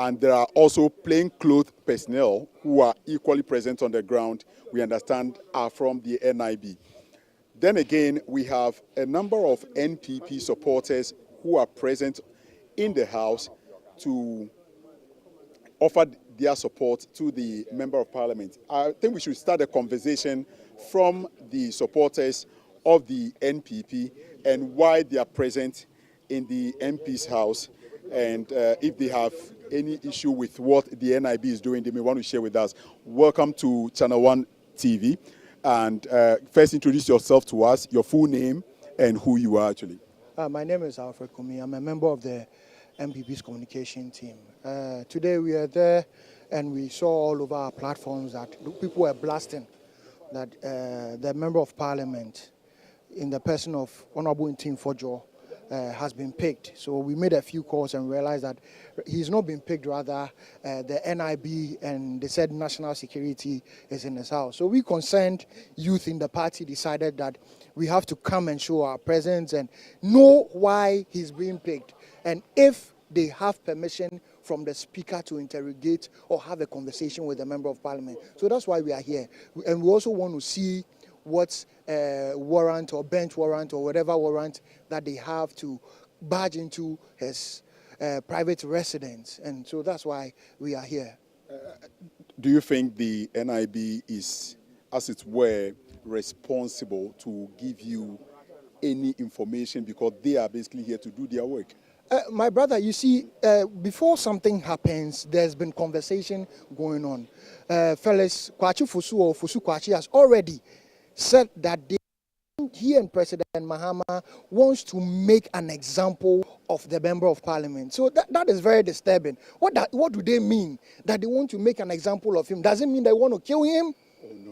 And there are also plainclothes personnel who are equally present on the ground, we understand, are from the NIB. Then again, we have a number of NPP supporters who are present in the House to offer their support to the Member of Parliament. I think we should start a conversation from the supporters of the NPP and why they are present in the MP's house, and if they have any issue with what the NIB is doing, they may want to share with us. Welcome to ChannelOne TV, and first introduce yourself to us, your full name, and who you are actually. My name is Alfred Kumi. I'm a member of the NPP's communication team. Today we are there and we saw all over our platforms that people were blasting that the Member of Parliament, in the person of Honorable Ntim Fordjour, has been picked. So we made a few calls and realized that he's not been picked, rather the NIB and they said national security is in his house. So we concerned youth in the party decided that we have to come and show our presence and know why he's being picked. And if they have permission from the speaker to interrogate or have a conversation with the Member of Parliament. So that's why we are here. And we also want to see what warrant or bench warrant or whatever warrant that they have to barge into his private residence. And so that's why we are here. Do you think the NIB is, as it were, responsible to give you any information because they are basically here to do their work? My brother, you see, before something happens, there's been conversation going on. Fellas, Kwachi Fusu or Fusu Kwachi has already said that he and President Mahama wants to make an example of the Member of Parliament. So that is very disturbing. What do they mean? That they want to make an example of him? Does it mean they want to kill him?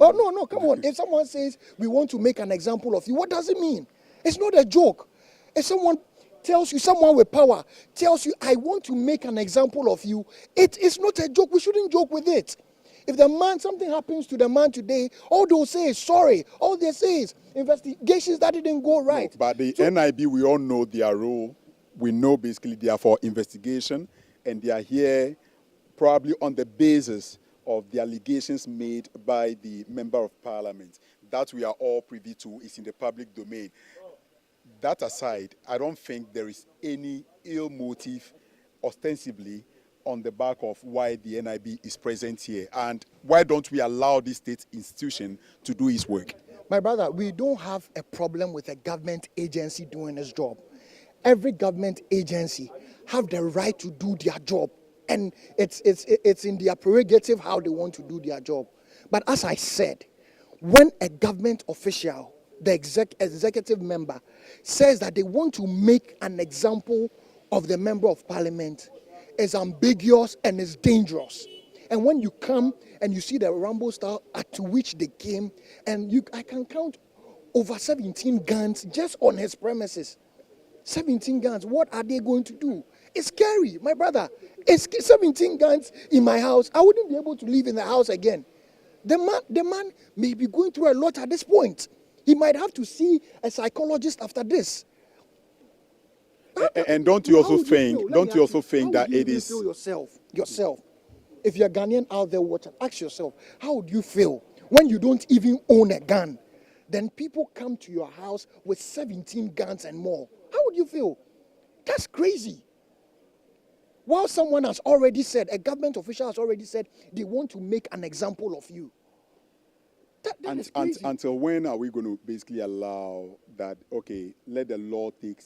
Oh, no, come on. If someone says we want to make an example of you, what does it mean? It's not a joke. If someone tells you, someone with power tells you, I want to make an example of you, it is not a joke. We shouldn't joke with it. If the man, something happens to the man today, all they'll say is sorry. All they say is investigations that didn't go right. No, but the NIB, we all know their role. We know basically they are for investigation, and they are here probably on the basis of the allegations made by the Member of Parliament. That we are all privy to is in the public domain. That aside, I don't think there is any ill motive ostensibly on the back of why the NIB is present here. And why don't we allow this state institution to do its work? My brother, we don't have a problem with a government agency doing its job. Every government agency have the right to do their job. And it's in their prerogative how they want to do their job. But as I said, when a government official, the executive member, says that they want to make an example of the Member of Parliament, is ambiguous and is dangerous. And when you come and you see the rumble style to which they came, and I can count over 17 guns just on his premises. 17 guns, what are they going to do? It's scary, my brother. It's 17 guns in my house. I wouldn't be able to live in the house again. The man may be going through a lot at this point. He might have to see a psychologist after this. And don't you also think that it is yourself? If you're Ghanaian out there watching, ask yourself, how would you feel when you don't even own a gun? Then people come to your house with 17 guns and more. How would you feel? That's crazy. While someone has already said, a government official has already said, they want to make an example of you. That is crazy. Until when are we going to basically allow that, okay, let the law take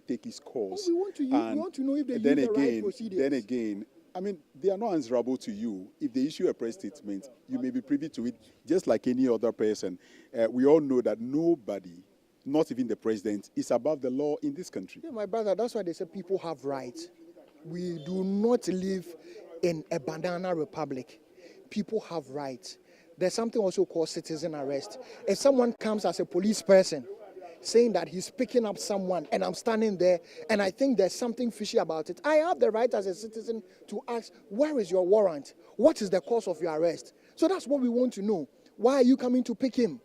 its course? We want to know if they use the right procedures. Then again, I mean, they are not answerable to you. If they issue a press statement, you may be privy to it just like any other person. We all know that nobody, not even the president, is above the law in this country. Yeah, my brother, that's why they say people have rights. We do not live in a banana republic. People have rights. There's something also called citizen arrest. If someone comes as a police person saying that he's picking up someone and I'm standing there and I think there's something fishy about it, I have the right as a citizen to ask, where is your warrant? What is the cause of your arrest? So that's what we want to know. Why are you coming to pick him?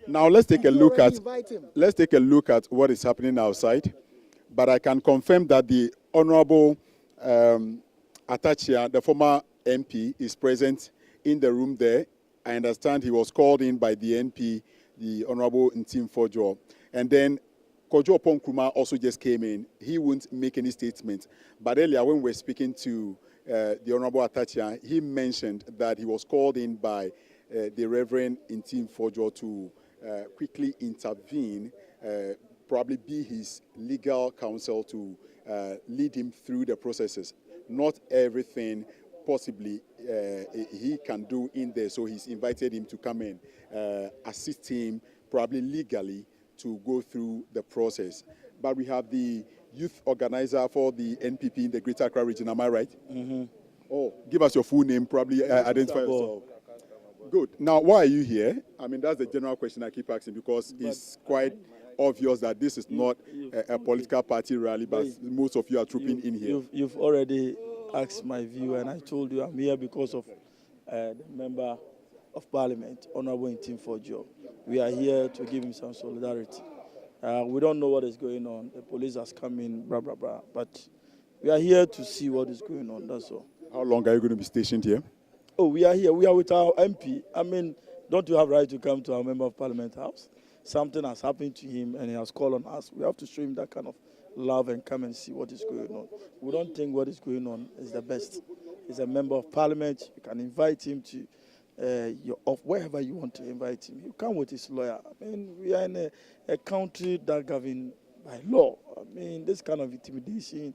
Now let's take a look at what is happening outside. But I can confirm that the Honorable Atachia, the former MP, is present in the room there. I understand he was called in by the NP, the Honorable Ntim Fordjour. And then Kojo Ponkruma also just came in. He won't make any statement. But earlier when we were speaking to the Honorable Atachia, he mentioned that he was called in by the Reverend Ntim Fordjour to quickly intervene, probably be his legal counsel to lead him through the processes. Not everything possibly he can do in there, so he's invited him to come in, assist him probably legally to go through the process. But we have the youth organizer for the NPP in the Greater Accra region, am I right? Mm-hmm. Oh, give us your full name, probably identify yourself. Good. Now, why are you here? I mean, that's the general question I keep asking, because it's quite obvious that this is not a political party rally, but most of you are trooping in here. You've already asked my view, and I told you I'm here because of the Member of Parliament, Honorable Ntim Fordjour. We are here to give him some solidarity. We don't know what is going on. The police has come in, blah, blah, blah. But we are here to see what is going on, that's all. How long are you going to be stationed here? Oh, we are here. We are with our MP. I mean, don't you have right to come to our Member of Parliament house? Something has happened to him and he has called on us. We have to show him that kind of love and come and see what is going on. We don't think what is going on is the best. He's a Member of Parliament. You can invite him to wherever you want to invite him. You come with his lawyer. I mean, we are in a country that governed by law. I mean, this kind of intimidation,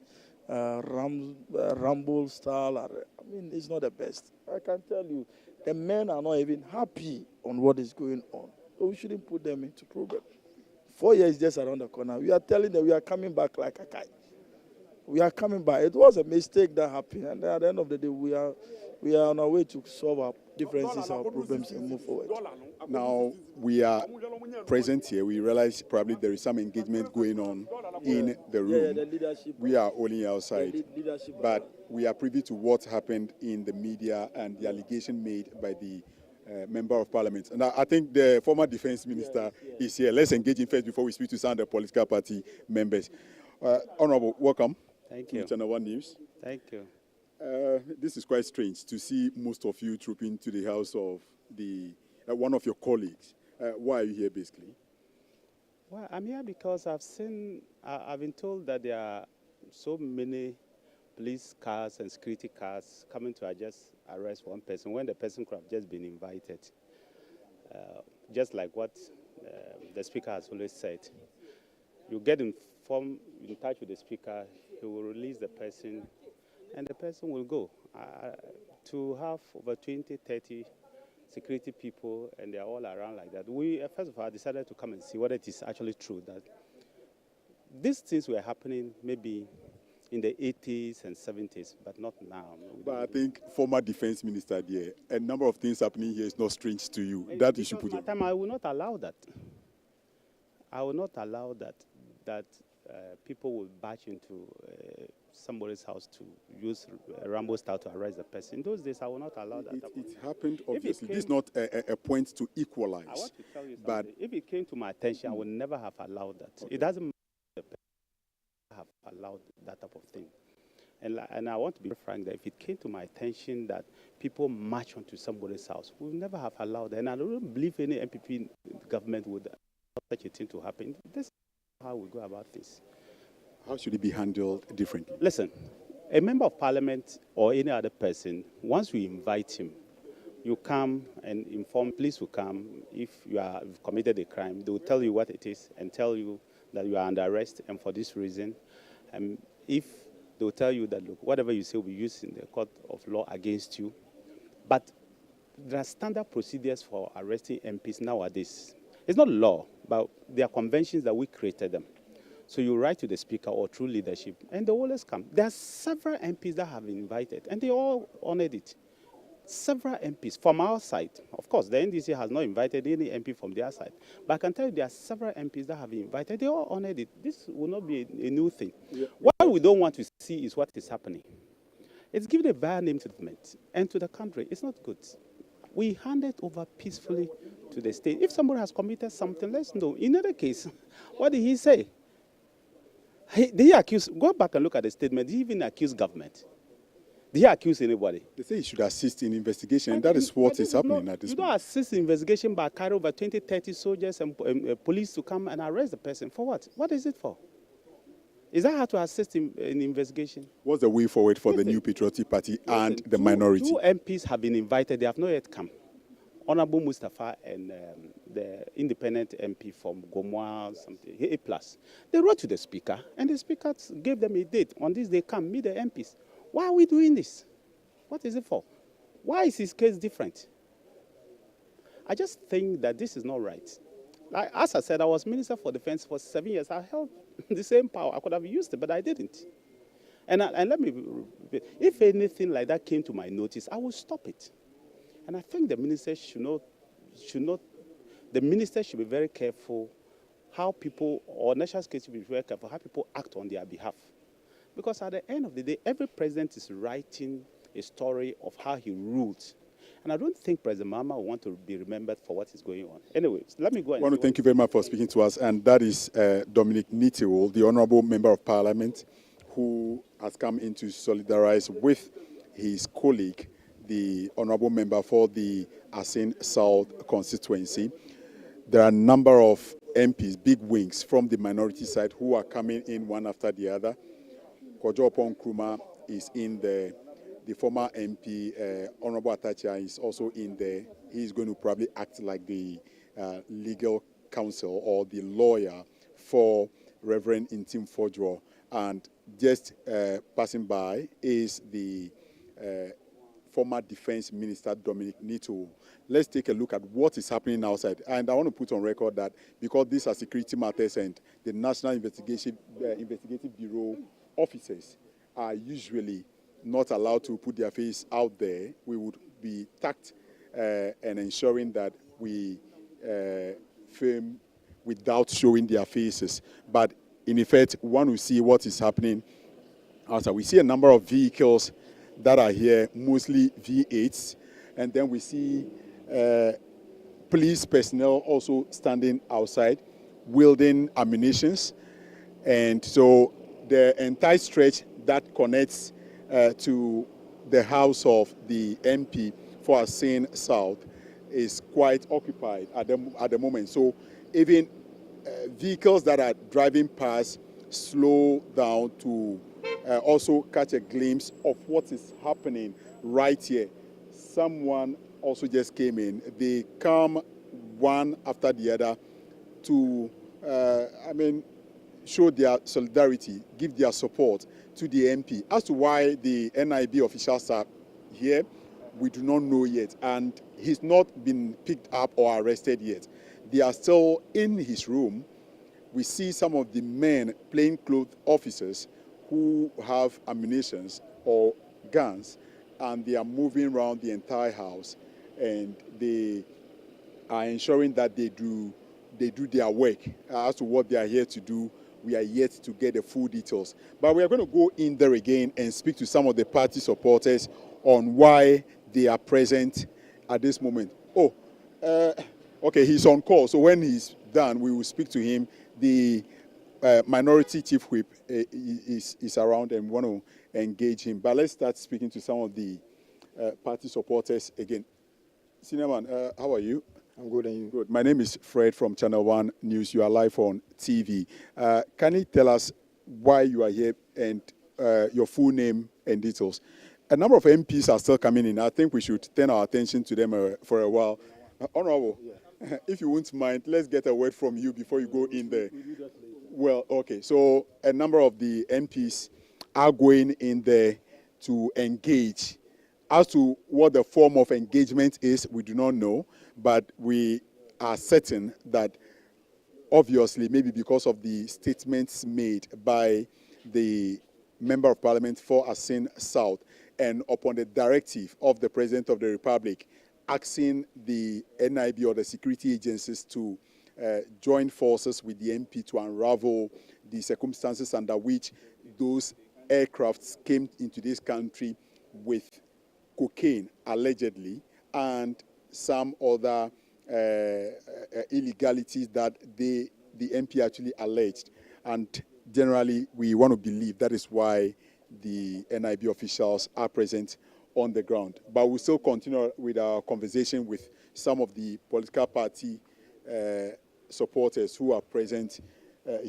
rumble style, I mean, it's not the best. I can tell you, the men are not even happy on what is going on. So we shouldn't put them into problem. 4 years just around the corner. We are telling them we are coming back like a kite. We are coming back. It was a mistake that happened, and at the end of the day, we are on our way to solve our differences, our problems, and move forward. Now, we are present here. We realize probably there is some engagement going on in the room. The leadership. We are only outside, but we are privy to what happened in the media and the allegation made by the Member of Parliament. And I think the former Defense Minister is here. Let's engage him first before we speak to some of the political party members. Honorable, welcome. Thank you. To ChannelOne News. Thank you. This is quite strange to see most of you trooping to the house of one of your colleagues. Why are you here, basically? Well, I'm here because I've been told that there are so many police cars and security cars coming to just arrest one person when the person could have just been invited. Just like what the Speaker has always said. You get in touch with the Speaker, he will release the person, and the person will go. To have over 20, 30 security people, and they're all around like that, we, first of all, decided to come and see whether it is actually true that these things were happening maybe in the 80s and 70s, but not now. But I think former Defense Minister there, a number of things happening here is not strange to you. And that you should put it. I will not allow that. I will not allow that people will barge into somebody's house to use Rambo style to arrest the person. In those days, I will not allow that. It happened, obviously. This is not a point to equalize. I want to tell you something. If it came to my attention, I would never have allowed that. Okay. It doesn't matter the person have allowed that type of thing. And I want to be frank that if it came to my attention that people march onto somebody's house, we would never have allowed that. And I don't believe any NPP government would allow such a thing to happen. This is how we go about this. How should it be handled differently? Listen, a member of parliament or any other person, once we invite him, you come and inform, police will come. If you have committed a crime, they will tell you what it is and tell you that you are under arrest and for this reason. If they will tell you that, look, whatever you say will be used in the court of law against you. But there are standard procedures for arresting MPs nowadays. It's not law, but there are conventions that we created them. So you write to the Speaker or through leadership, and they always come. There are several MPs that have been invited, and they all honored it. Several MPs from our side. Of course, the NDC has not invited any MP from their side. But I can tell you there are several MPs that have been invited. They all honored it. This will not be a new thing. Yeah. What we don't want to see is what is happening. It's giving a bad name to the government and to the country. It's not good. We hand it over peacefully to the state. If somebody has committed something, let's know. In other case, what did he say? Go back and look at the statement. He even accused government. Did he accuse anybody? They say he should assist in investigation, and that is what is happening at this You moment. don't assist in investigation by carrying over 20, 30 soldiers and police to come and arrest the person. For what? What is it for? Is that how to assist in investigation? What's the way forward for the New Patriotic Party and the minority? Two MPs have been invited. They have not yet come. Honorable Mustafa and the independent MP from Gomoa, something, A+. They wrote to the speaker, and the speaker gave them a date. On this, they come meet the MPs. Why are we doing this? What is it for? Why is his case different? I just think that this is not right. Like, as I said, I was Minister for Defense for 7 years. I held the same power. I could have used it, but I didn't. And let me repeat, if anything like that came to my notice, I would stop it. And I think the minister the minister should be very careful how people, or national security should be very careful how people act on their behalf. Because at the end of the day, every president is writing a story of how he ruled. And I don't think President Mahama will want to be remembered for what is going on. Anyways, let me go. I want to thank you very much for speaking to us. And that is Dominic Ntim, the Honorable Member of Parliament, who has come in to solidarize with his colleague, the Honorable Member for the Asin South constituency. There are a number of MPs, big wings from the minority side who are coming in one after the other. Kojo Nkrumah is in there. The former MP, Honorable Atachia, is also in there. He's going to probably act like the legal counsel or the lawyer for Reverend Ntim Fordjour. And just passing by is the former Defense Minister, Dominic Ntim. Let's take a look at what is happening outside. And I want to put on record that because these are security matters and the National Investigative Bureau officers are usually not allowed to put their face out there, we would be tact and ensuring that we film without showing their faces. But in effect, one will see what is happening outside. We see a number of vehicles that are here, mostly V8s, and then we see police personnel also standing outside, wielding ammunitions. And so the entire stretch that connects to the house of the MP for Asin South is quite occupied at the moment. So even vehicles that are driving past slow down to also catch a glimpse of what is happening right here. Someone also just came in. They come one after the other to, show their solidarity, give their support to the MP. As to why the NIB officials are here, we do not know yet. And he's not been picked up or arrested yet. They are still in his room. We see some of the men, plainclothes officers, who have ammunitions or guns, and they are moving around the entire house, and they are ensuring that they do their work. As to what they are here to do, we are yet to get the full details. But we are going to go in there again and speak to some of the party supporters on why they are present at this moment. Okay, he's on call, so when he's done, we will speak to him. The minority chief whip is around, and we want to engage him. But let's start speaking to some of the party supporters again. Senior man, how are you? I'm good, and you? Good. My name is Fred from ChannelOne News. You are live on TV. Can you tell us why you are here and your full name and details? A number of MPs are still coming in. I think we should turn our attention to them for a while. Honorable, if you won't mind, let's get a word from you before you go in there. Well, okay. So a number of the MPs are going in there to engage. As to what the form of engagement is, we do not know, but we are certain that obviously, maybe because of the statements made by the Member of Parliament for Asin South and upon the directive of the President of the Republic asking the NIB or the security agencies to join forces with the MP to unravel the circumstances under which those aircrafts came into this country with cocaine, allegedly, and some other illegalities that the MP actually alleged. And generally, we want to believe that is why the NIB officials are present on the ground. But we'll still continue with our conversation with some of the political party supporters who are present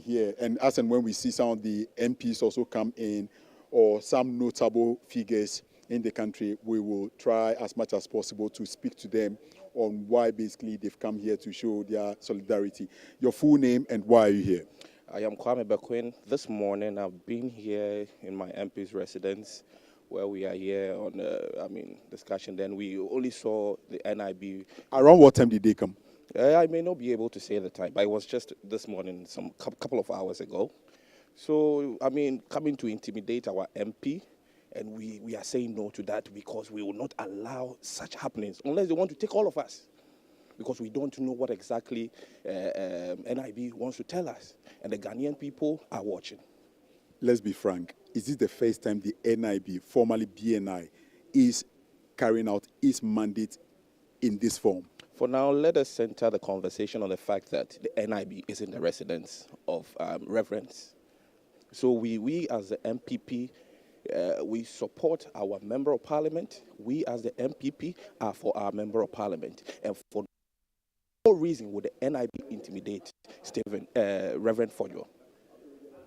here. And as and when we see some of the MPs also come in, or some notable figures in the country, we will try as much as possible to speak to them on why basically they've come here to show their solidarity. Your full name and why are you here? I am Kwame Bequin. This morning I've been here in my MP's residence where we are here on discussion. Then we only saw the NIB. Around what time did they come? I may not be able to say the time, but it was just this morning, some couple of hours ago. So, coming to intimidate our MP, and we are saying no to that because we will not allow such happenings unless they want to take all of us, because we don't know what exactly NIB wants to tell us, and the Ghanaian people are watching. Let's be frank. Is this the first time the NIB, formerly BNI, is carrying out its mandate in this form? For now, let us center the conversation on the fact that the NIB is in the residence of reverence. So we as the MPP, we support our Member of Parliament. We as the MPP are for our Member of Parliament. And for no reason would the NIB intimidate Reverend Fordjour.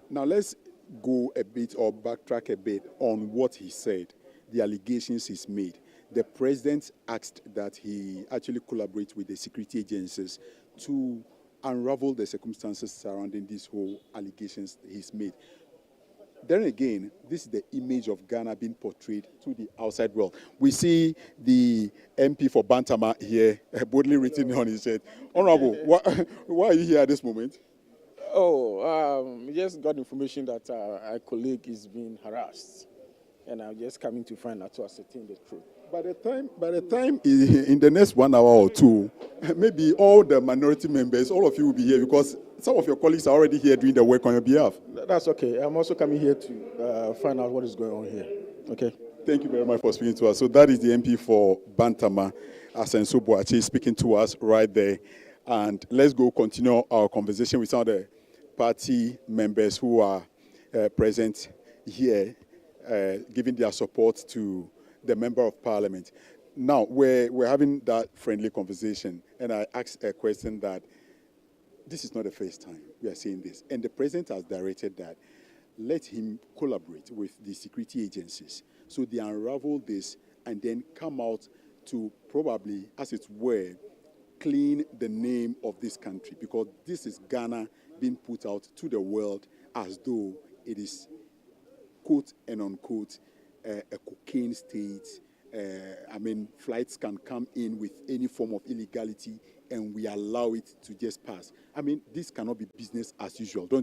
Now let's go a bit or backtrack a bit on what he said, the allegations he's made. The president asked that he actually collaborate with the security agencies to unravel the circumstances surrounding these whole allegations he's made. Then again, this is the image of Ghana being portrayed to the outside world. We see the MP for Bantama here, boldly written on his head. Honorable, why are you here at this moment? We just got information that our colleague is being harassed, and I'm just coming to find out to ascertain the truth. By the time in the next 1 hour or two, maybe all the minority members, all of you will be here because some of your colleagues are already here doing the work on your behalf. That's okay. I'm also coming here to find out what is going on here. Okay. Thank you very much for speaking to us. So that is the MP for Bantama, Asenso Boachi, speaking to us right there. And let's go continue our conversation with some of the party members who are present here, giving their support to the Member of Parliament. Now, we're having that friendly conversation, and I asked a question that this is not the first time we are seeing this. And the president has directed that let him collaborate with the security agencies so they unravel this and then come out to probably, as it were, clean the name of this country, because this is Ghana being put out to the world as though it is, quote and unquote, a cocaine state. Flights can come in with any form of illegality and we allow it to just pass. This cannot be business as usual, don't